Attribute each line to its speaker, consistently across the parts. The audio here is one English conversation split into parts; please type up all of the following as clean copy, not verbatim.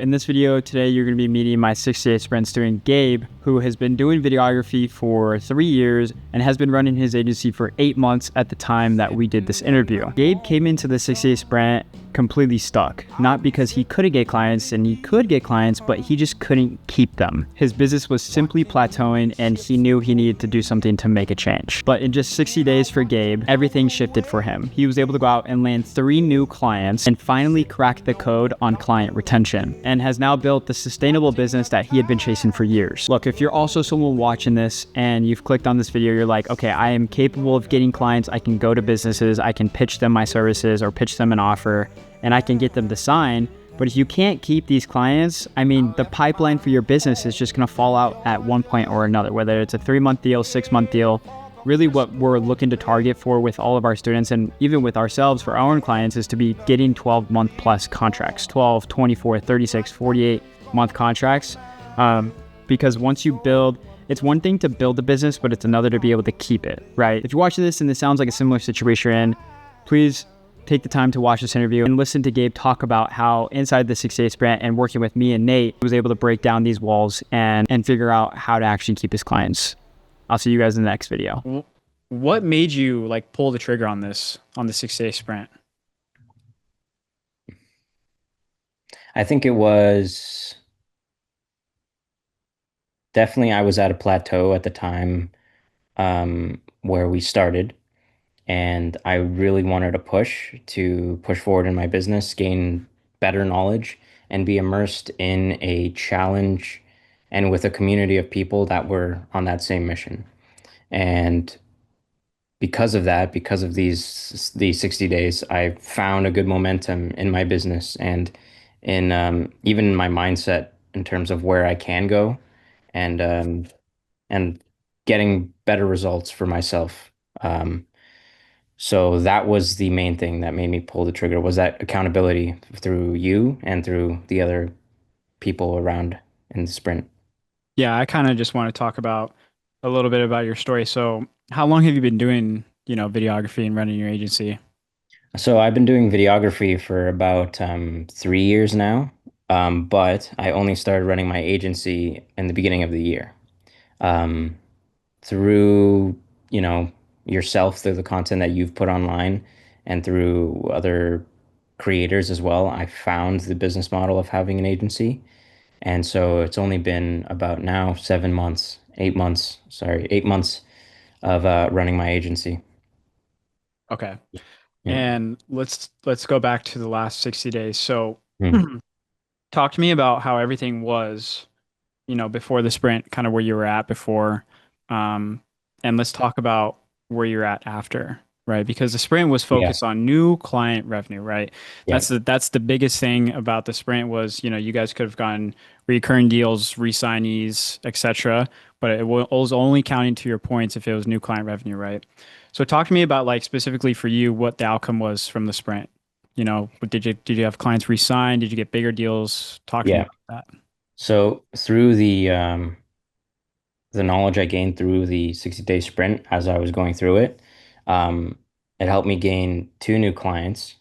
Speaker 1: in this video today, you're going to be meeting my 60-day sprint student, Gabe, who has been doing videography for 3 years and has been running his agency for 8 months at the time that we did this interview. Gabe came into the 60-day sprint completely stuck, not because he couldn't get clients, and he could get clients, but he just couldn't keep them. His business was simply plateauing, and he knew he needed to do something to make a change. But in just 60 days for Gabe, everything shifted for him. He was able to go out and land 3 new clients and finally crack the code on client retention, and has now built the sustainable business that he had been chasing for years. Look, if you're also someone watching this and you've clicked on this video, you're like, okay, I am capable of getting clients. I can go to businesses, I can pitch them my services or pitch them an offer, and I can get them to sign. But if you can't keep these clients, I mean, the pipeline for your business is just going to fall out at one point or another, whether it's a 3-month deal, 6-month deal. Really what we're looking to target for with all of our students, and even with ourselves for our own clients, is to be getting 12-month plus contracts, 12, 24, 36, 48-month contracts. Because once you build, it's one thing to build a business, but it's another to be able to keep it, right? If you're watching this and this sounds like a similar situation you're in, please take the time to watch this interview and listen to Gabe talk about how inside the 60-day sprint and working with me and Nate, he was able to break down these walls and figure out how to actually keep his clients. I'll see you guys in the next video.
Speaker 2: What made you like pull the trigger on this, on the 6-day sprint?
Speaker 3: I think it was definitely I was at a plateau at the time where we started, and I really wanted to push forward in my business, gain better knowledge, and be immersed in a challenge and with a community of people that were on that same mission. And because of that, because of these 60 days, I found a good momentum in my business and in even in my mindset in terms of where I can go, and and getting better results for myself. Um, so that was the main thing that made me pull the trigger, was that accountability through you and through the other people around in the sprint.
Speaker 2: Yeah, I kind of just want to talk about a little bit about your story. So, how long have you been doing, videography and running your agency?
Speaker 3: So I've been doing videography for about 3 years now, but I only started running my agency in the beginning of the year. Um, through, you know, yourself, through the content that you've put online and through other creators as well, I found the business model of having an agency. And so it's only been about now 7 months, 8 months, sorry, 8 months of running my agency.
Speaker 2: Okay.
Speaker 3: Yeah.
Speaker 2: And let's go back to the last 60 days. So,
Speaker 3: Mm.
Speaker 2: talk to me about how everything was, before the sprint, kind of where you were at before. Um, and let's talk about where you're at after, right? Because the sprint was
Speaker 3: Yeah.
Speaker 2: focused on new client revenue, right?
Speaker 3: Yeah.
Speaker 2: That's the biggest thing about the sprint was, you guys could have gotten recurring deals, re-signees, etc. But it was only counting to your points if it was new client revenue, right? So talk to me about like specifically for you, what the outcome was from the sprint. Did you have clients re-sign? Did you get bigger deals? Talk to me
Speaker 3: Yeah.
Speaker 2: about that.
Speaker 3: So through the knowledge I gained through the 60-day sprint as I was going through it, um, it helped me gain 2 new clients.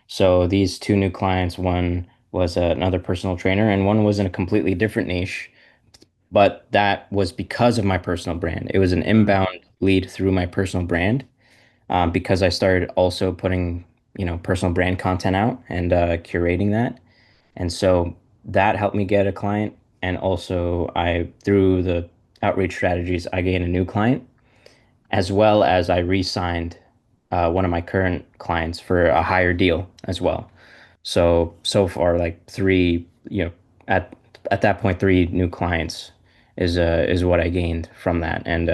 Speaker 3: So these 2 new clients, one was another personal trainer, and one was in a completely different niche, but that was because of my personal brand. It was an
Speaker 2: Mm.
Speaker 3: inbound lead through my personal brand, because I started also putting, personal brand content out and curating that. And so that helped me get a client. And also through the outreach strategies, I gained a new client, as well as I re-signed one of my current clients for a higher deal as well. So far, like three, at that point, 3 new clients is what I gained from that, and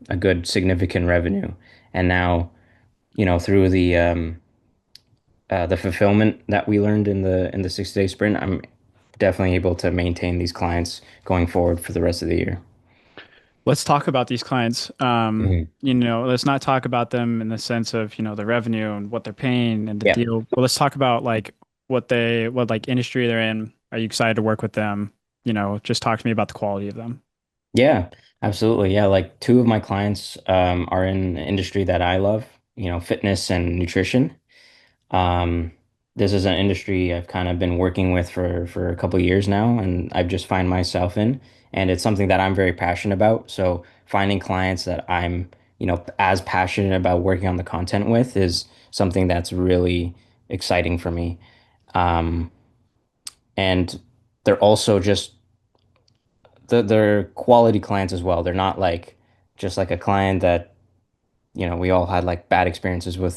Speaker 3: a good significant revenue. And now, through the fulfillment that we learned in the 6-day sprint, I'm definitely able to maintain these clients going forward for the rest of the year.
Speaker 2: Let's talk about these clients.
Speaker 3: Mhm.
Speaker 2: Let's not talk about them in the sense of, the revenue and what they're paying and the
Speaker 3: Yeah.
Speaker 2: deal. But let's talk about like what like industry they're in. Are you excited to work with them? Just talk to me about the quality of them.
Speaker 3: Yeah, absolutely. Yeah, like 2 of my clients are in the industry that I love, fitness and nutrition. Um, this is an industry I've kind of been working with for a couple of years now, and I've just find myself in, and it's something that I'm very passionate about. So finding clients that I'm, as passionate about working on the content with is something that's really exciting for me. Um, and they're also just they're quality clients as well. They're not like just like a client that we all had like bad experiences with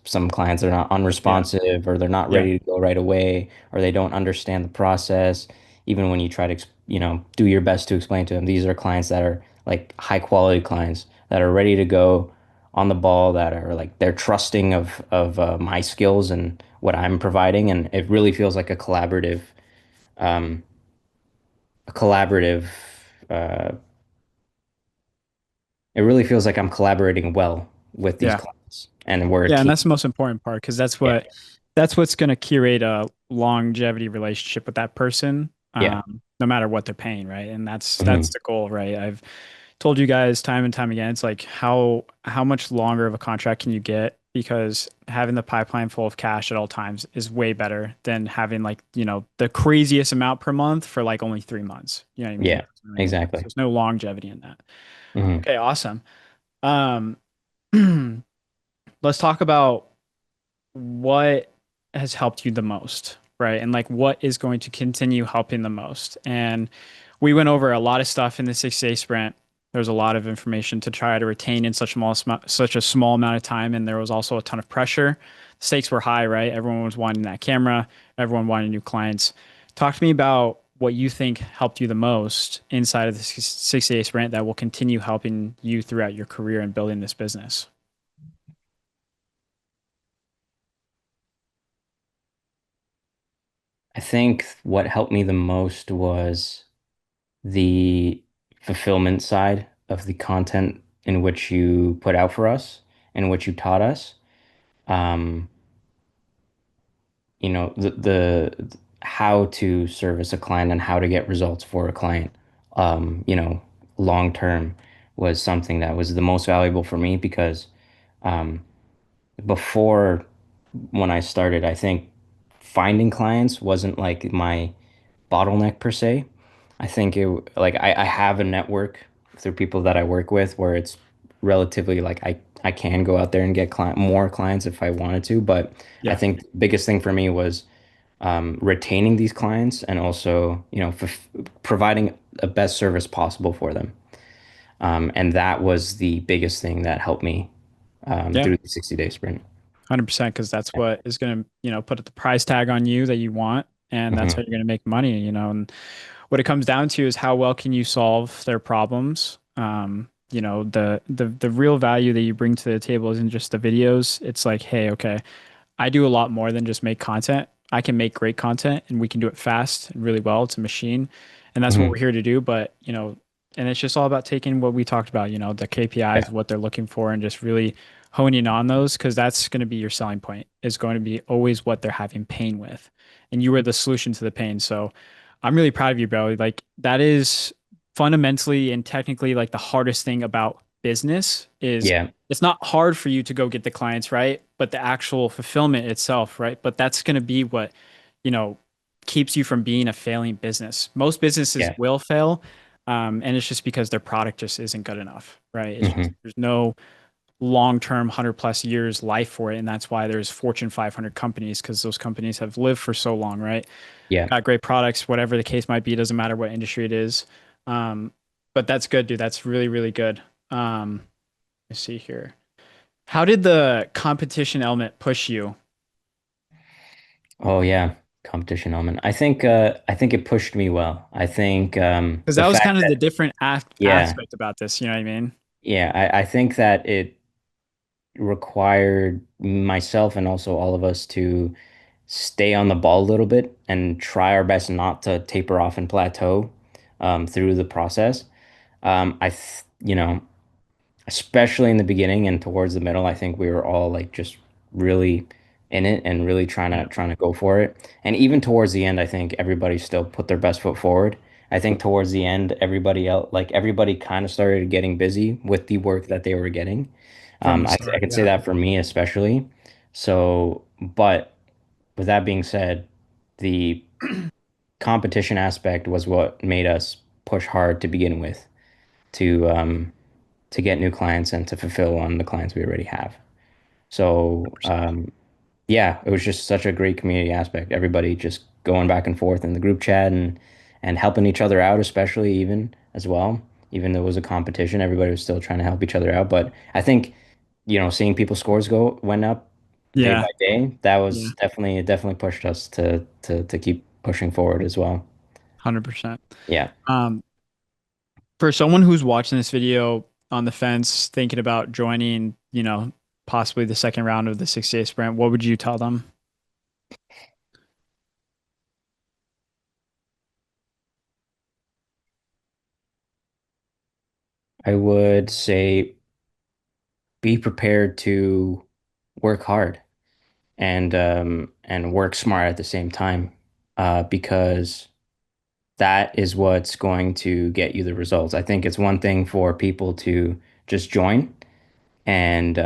Speaker 3: some clients. They're not
Speaker 2: Yeah.
Speaker 3: unresponsive or they're not
Speaker 2: Yeah.
Speaker 3: ready to go right away or they don't understand the process. Even when you try to, do your best to explain to them, these are clients that are like high quality clients that are ready to go on the ball, that are like they're trusting of my skills and what I'm providing, and it really feels like um, a collaborative. Uh, it really feels like I'm collaborating well with these
Speaker 2: Yeah.
Speaker 3: clients, and we're a
Speaker 2: Yeah, and
Speaker 3: team.
Speaker 2: that's the most important part because
Speaker 3: Yeah,
Speaker 2: that's what's going to curate a longevity relationship with that person,
Speaker 3: yeah.
Speaker 2: no matter what they're paying, right? And that's
Speaker 3: Mhm.
Speaker 2: the goal, right? I've told you guys time and time again, it's like how much longer of a contract can you get? Because having the pipeline full of cash at all times is way better than having like, the craziest amount per month for like only 3 months. You know what I mean?
Speaker 3: Yeah,
Speaker 2: It doesn't really make sense.
Speaker 3: exactly.
Speaker 2: There's no longevity in that.
Speaker 3: Hmm.
Speaker 2: Okay, awesome. Um, let's talk about what has helped you the most, right? And like what is going to continue helping the most. And we went over a lot of stuff in the 6 day sprint. There was a lot of information to try to retain in such a small amount of time, and there was also a ton of pressure. The stakes were high, right? Everyone was wanting that camera. Everyone wanted new clients. Talk to me about what you think helped you the most inside of the 6 day sprint that will continue helping you throughout your career and building this business.
Speaker 3: I think what helped me the most was the fulfillment side of the content in which you put out for us and which you taught us. Um, the how to service a client and how to get results for a client, long term was something that was the most valuable for me because um, before when I started, I think finding clients wasn't like my bottleneck per se. I think like I have a network through people that I work with where it's relatively like I can go out there and get more clients if I wanted to, but I
Speaker 2: Yeah.
Speaker 3: think the biggest thing for me was retaining these clients and also, providing a best service possible for them. And that was the biggest thing that helped me
Speaker 2: Yeah.
Speaker 3: through the 60-day sprint.
Speaker 2: 100% because that's what is going to, put the price tag on you that you want. And that's how
Speaker 3: Hmm.
Speaker 2: you're going to make money, and what it comes down to is how well can you solve their problems. The real value that you bring to the table isn't just the videos. It's like, hey, okay, I do a lot more than just make content. I can make great content and we can do it fast and really well. It's a machine. And that's what we're
Speaker 3: Hmm.
Speaker 2: here to do. But, and it's just all about taking what we talked about, the
Speaker 3: Yeah,
Speaker 2: KPIs, what they're looking for, and just really honing on those because that's going to be your selling point, is going to be always what they're having pain with. And you were the solution to the pain. So I'm really proud of you, bro. Like that is fundamentally and technically like the hardest thing about business is
Speaker 3: yeah,
Speaker 2: it's not hard for you to go get the clients, right? But the actual fulfillment itself, right? But that's going to be what, you know, keeps you from being a failing business. Most businesses
Speaker 3: yeah.
Speaker 2: will fail. And it's just because their product just isn't good enough, right? It's just,
Speaker 3: Hmm.
Speaker 2: there's no long-term 100+ years life for it. And that's why there's Fortune 500 companies because those companies have lived for so long, right?
Speaker 3: Yeah.
Speaker 2: Got great products, whatever the case might be, doesn't matter what industry it is. Um, but that's good, dude. That's really, really good. Let's see here. How did the competition element push you?
Speaker 3: Oh yeah, competition element. I think it pushed me well. I think
Speaker 2: Because
Speaker 3: the
Speaker 2: that was
Speaker 3: fact
Speaker 2: kind of the
Speaker 3: that
Speaker 2: different
Speaker 3: yeah,
Speaker 2: aspect about this. You know what I mean?
Speaker 3: yeah, I think that it required myself and also all of us to stay on the ball a little bit and try our best not to taper off and plateau through the process. I th you know, especially in the beginning and towards the middle, I think we were all like just really in it and really
Speaker 2: Yeah.
Speaker 3: trying to go for it. And even towards the end, I think everybody still put their best foot forward. I think towards the end, everybody kind of started getting busy with the work that they were getting.
Speaker 2: From the
Speaker 3: I
Speaker 2: start.
Speaker 3: can say
Speaker 2: Yeah.
Speaker 3: that for me especially. So, but with that being said, the competition aspect was what made us push hard to begin with to um, to get new clients and to fulfill on the clients we already have. So yeah, it was just such a great community aspect. Everybody just going back and forth in the group chat and helping each other out, especially even as well. Even though it was a competition, everybody was still trying to help each other out. But I think, seeing people's scores go went up day
Speaker 2: Yeah.
Speaker 3: by day, that
Speaker 2: Yeah.
Speaker 3: was definitely it definitely pushed us to keep pushing forward as well.
Speaker 2: 100%.
Speaker 3: Yeah.
Speaker 2: Um, for someone who's watching this video on the fence, thinking about joining, possibly the second round of the 60-day sprint, what would you tell them?
Speaker 3: I would say be prepared to work hard and work smart at the same time, because that is what's going to get you the results. I think it's one thing for people to just join and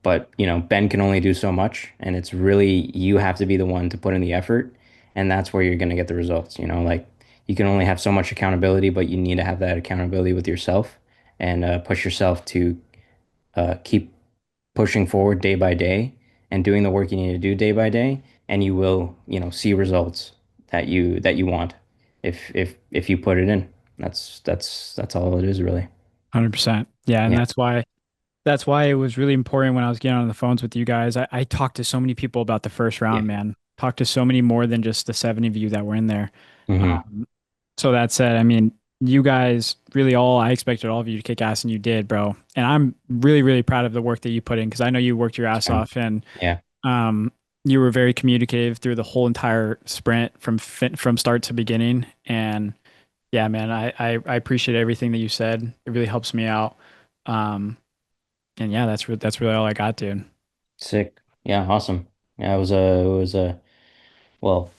Speaker 3: but Ben can only do so much, and it's really you have to be the one to put in the effort, and that's where you're going to get the results. Like you can only have so much accountability, but you need to have that accountability with yourself and push yourself to keep pushing forward day by day and doing the work you need to do day by day, and you will, see results that you want if you put it in. That's all it is really.
Speaker 2: 100%. Yeah, and
Speaker 3: Yeah.
Speaker 2: that's why it was really important when I was getting on the phones with you guys. I talked to so many people about the first
Speaker 3: Yeah.
Speaker 2: round, man. Talked to so many more than just the 70 of you that were in there.
Speaker 3: Hmm.
Speaker 2: Um, so that said, I mean, you guys really I expected all of you to kick ass and you did, bro. And I'm really, really proud of the work that you put in because I know you worked your ass off and
Speaker 3: Yeah.
Speaker 2: um, you were very communicative through the whole entire sprint from start to beginning. And yeah, man, I appreciate everything that you said. It really helps me out. Um, and yeah, that's really all I got, dude.
Speaker 3: Sick. Yeah. Awesome. Yeah. It was a well,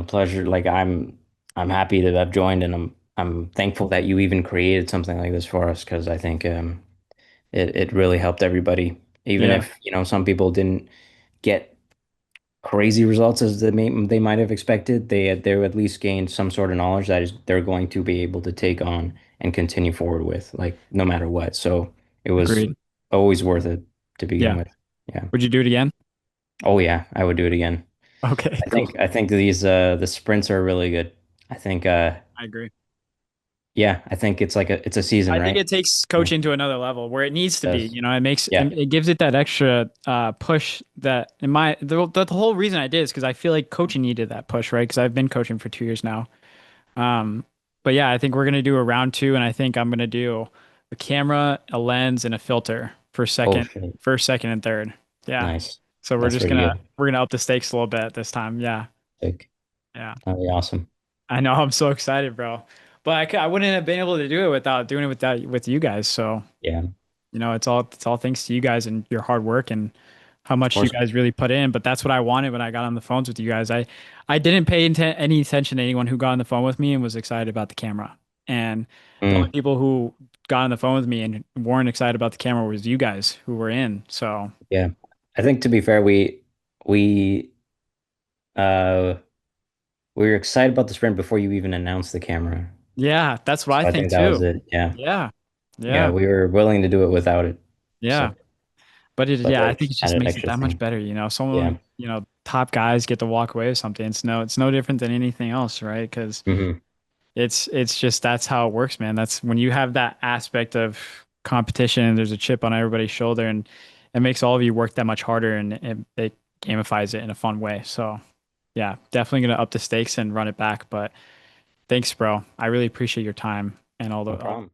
Speaker 3: pleasure. Like I'm happy that I've joined, and I'm thankful that you even created something like this for us because I think it really helped everybody. Even
Speaker 2: Yeah,
Speaker 3: if, some people didn't get crazy results as they might have expected, they at least gained some sort of knowledge that they're going to be able to take on and continue forward with, like no matter what. So it was
Speaker 2: agreed.
Speaker 3: always worth it to begin
Speaker 2: Yeah.
Speaker 3: with. Yeah.
Speaker 2: Would you do it again?
Speaker 3: Oh yeah, I would do it again.
Speaker 2: Okay,
Speaker 3: I
Speaker 2: cool.
Speaker 3: think I think the sprints are really good. I think
Speaker 2: I agree.
Speaker 3: yeah, I think it's a season,
Speaker 2: I think
Speaker 3: right?
Speaker 2: it takes
Speaker 3: Yeah,
Speaker 2: coaching to another level where it needs
Speaker 3: it
Speaker 2: to be.
Speaker 3: does.
Speaker 2: It makes
Speaker 3: Yeah.
Speaker 2: it gives it that extra push that in the whole reason I did is because I feel like coaching needed that push, right? Because I've been coaching for 2 years now. Um, but yeah, I think we're gonna do a round two, and I think I'm gonna do a camera, a lens, and a filter for
Speaker 3: Oh shit.
Speaker 2: first, second, and third. Yeah.
Speaker 3: Nice.
Speaker 2: So
Speaker 3: That's pretty good.
Speaker 2: we're gonna up the stakes a little bit this time. Yeah.
Speaker 3: Sick.
Speaker 2: Yeah.
Speaker 3: That'd be awesome.
Speaker 2: I know. I'm so excited, bro. But I wouldn't have been able to do it without doing it with you guys. So,
Speaker 3: Yeah. Of
Speaker 2: it's all thanks to you guys and your hard work and how much you
Speaker 3: course.
Speaker 2: guys really put in. But that's what I wanted when I got on the phones with you guys. I didn't pay any attention to anyone who got on the phone with me and was excited about the camera. And the only
Speaker 3: Mm,
Speaker 2: people who got on the phone with me and weren't excited about the camera was you guys who were in. So,
Speaker 3: yeah. I think to be fair, we uh we were excited about the sprint before you even announced the camera.
Speaker 2: yeah, that's what I
Speaker 3: So I
Speaker 2: think
Speaker 3: think that was
Speaker 2: too.
Speaker 3: it. Yeah.
Speaker 2: Yeah.
Speaker 3: Yeah,
Speaker 2: Yeah.
Speaker 3: we were willing to do it without it. So,
Speaker 2: Yeah. But
Speaker 3: but
Speaker 2: I
Speaker 3: that
Speaker 2: think it just
Speaker 3: added
Speaker 2: makes it
Speaker 3: extra
Speaker 2: that much
Speaker 3: thing.
Speaker 2: better.
Speaker 3: Yeah.
Speaker 2: Top guys get to walk away with something. It's no different than anything else, right? Because
Speaker 3: Hmm.
Speaker 2: it's just that's how it works, man. That's when you have that aspect of competition and there's a chip on everybody's shoulder and it makes all of you work that much harder and it gamifies it in a fun way. So yeah, definitely gonna up the stakes and run it back. But thanks, bro. I really appreciate your time and all
Speaker 3: No
Speaker 2: the
Speaker 3: problem.